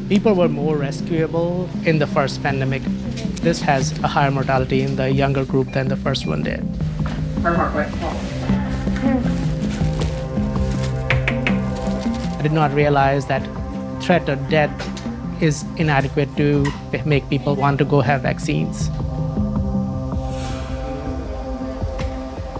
People were more rescuable in the first pandemic. This has a higher mortality in the younger group than the first one did. Her heart rate. I did not realize that threat of death is inadequate to make people want to go have vaccines.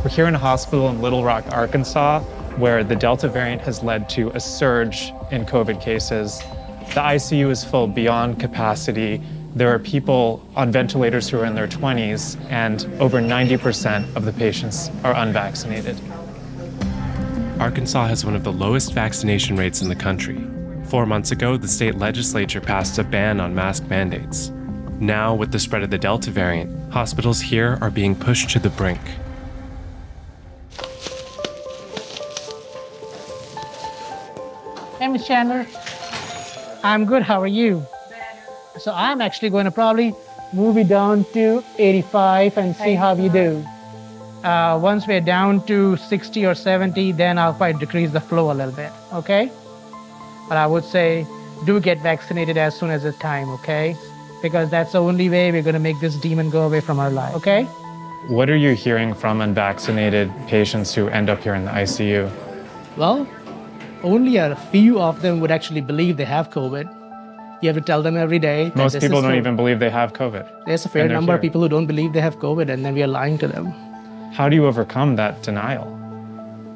We're here in a hospital in Little Rock, Arkansas, where the Delta variant has led to a surge in COVID cases. The ICU is full beyond capacity. There are people on ventilators who are in their 20s, and over 90% of the patients are unvaccinated. Arkansas has one of the lowest vaccination rates in the country. 4 months ago, the state legislature passed a ban on mask mandates. Now, with the spread of the Delta variant, hospitals here are being pushed to the brink. Hey, Ms. Chandler. I'm good. How are you? So I'm actually going to probably move it down to 85 and see how you do. Once we're down to 60 or 70, then I'll probably decrease the flow a little bit, okay? But I would say do get vaccinated as soon as it's time, okay? Because that's the only way we're going to make this demon go away from our life, okay? What are you hearing from unvaccinated patients who end up here in the ICU? Well, only a few of them would actually believe they have COVID. You have to tell them every day. That Most this people is don't COVID. even believe they have COVID. There's a fair and they're number of here. people who don't believe they have COVID, and then we are lying to them. How do you overcome that denial?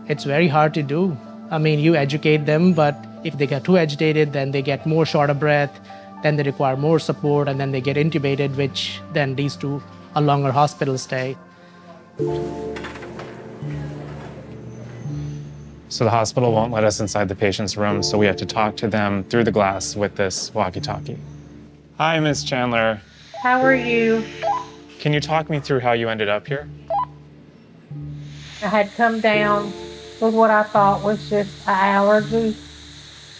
It's very hard to do. I mean, you educate them, but if they get too agitated, then they get more short of breath, then they require more support, and then they get intubated, which then leads to a longer hospital stay. So the hospital won't let us inside the patient's room, so we have to talk to them through the glass with this walkie-talkie. Hi, Ms. Chandler. How are you? Can you talk me through how you ended up here? I had come down with what I thought was just an allergy,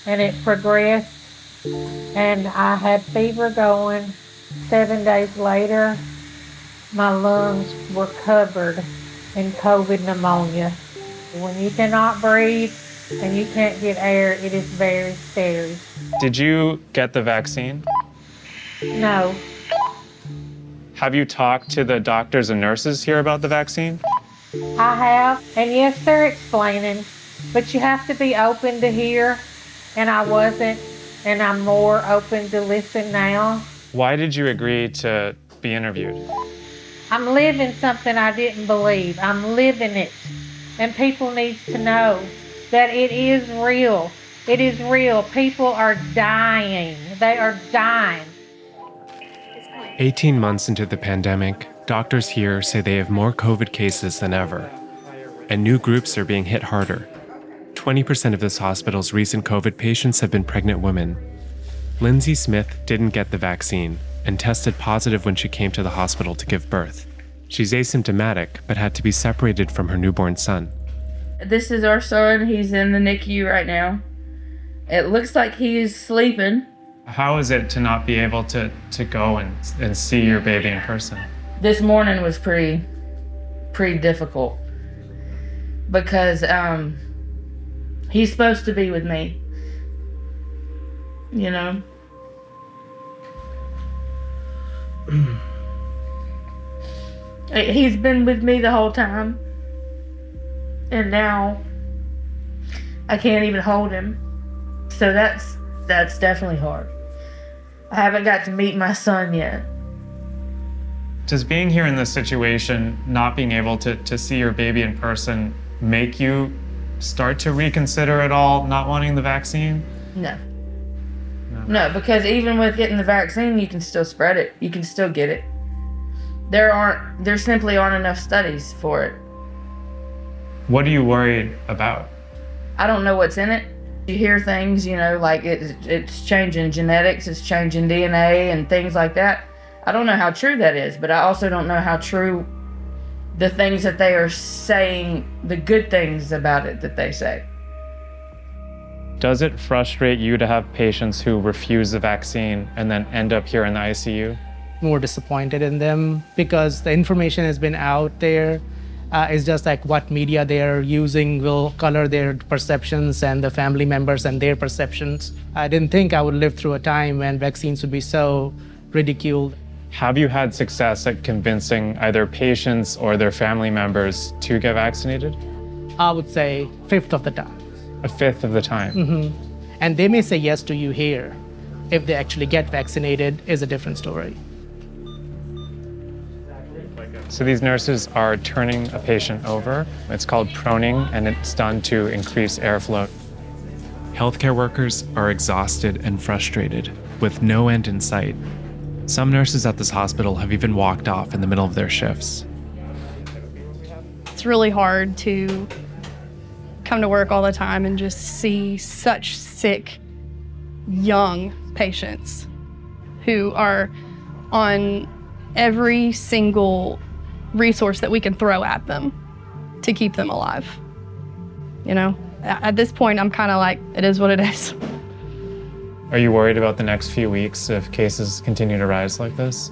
and it progressed, and I had fever going. 7 days later, my lungs were covered in COVID pneumonia. When you cannot breathe and you can't get air, it is very scary. Did you get the vaccine? No, Have you talked to the doctors and nurses here about the vaccine? I have, and yes, they're explaining, but you have to be open to hear, and I wasn't, and I'm more open to listen now. Why did you agree to be interviewed? I'm living something I didn't believe. I'm living it. And people need to know that it is real. It is real. People are dying. They are dying. 18 months into the pandemic, doctors here say they have more COVID cases than ever, and new groups are being hit harder. 20% of this hospital's recent COVID patients have been pregnant women. Lindsay Smith didn't get the vaccine and tested positive when she came to the hospital to give birth. She's asymptomatic, but had to be separated from her newborn son. This is our son. He's in the NICU right now. It looks like he is sleeping. How is it to not be able to go and see your baby in person? This morning was pretty difficult because he's supposed to be with me, you know? He's been with me the whole time, and now I can't even hold him. So that's definitely hard. I haven't got to meet my son yet. Does being here in this situation, not being able to see your baby in person, make you start to reconsider at all not wanting the vaccine? No. No, because even with getting the vaccine, you can still spread it. You can still get it. There simply aren't enough studies for it. What are you worried about? I don't know what's in it. You hear things, you know, like it's changing genetics, it's changing DNA and things like that. I don't know how true that is, but I also don't know how true the things that they are saying, the good things about it that they say. Does it frustrate you to have patients who refuse the vaccine and then end up here in the ICU? More disappointed in them because the information has been out there It's just like what media they're using will color their perceptions and the family members and their perceptions. I didn't think I would live through a time when vaccines would be so ridiculed. Have you had success at convincing either patients or their family members to get vaccinated? I would say 1/5 of the time. A fifth of the time. And they may say yes to you here. If they actually get vaccinated is a different story. So these nurses are turning a patient over. It's called proning, and it's done to increase airflow. Healthcare workers are exhausted and frustrated, with no end in sight. Some nurses at this hospital have even walked off in the middle of their shifts. It's really hard to come to work all the time and just see such sick, young patients who are on every single resource that we can throw at them to keep them alive. You know, at this point, I'm kind of like, it is what it is. Are you worried about the next few weeks if cases continue to rise like this?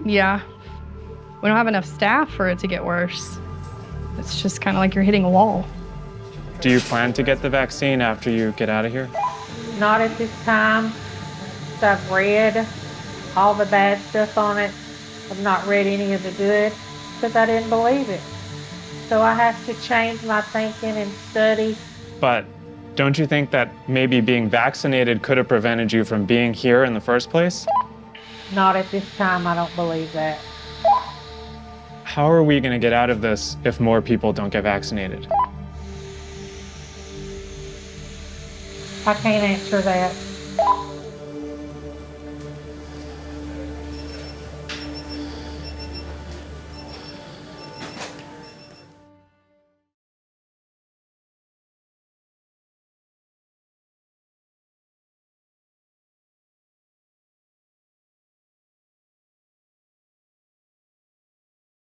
Yeah, we don't have enough staff for it to get worse. It's just kind of like you're hitting a wall. Do you plan to get the vaccine after you get out of here? Not at this time. I've read all the bad stuff on it. I've not read any of the good because I didn't believe it. So I have to change my thinking and study. But don't you think that maybe being vaccinated could have prevented you from being here in the first place? Not at this time, I don't believe that. How are we going to get out of this if more people don't get vaccinated? I can't answer that.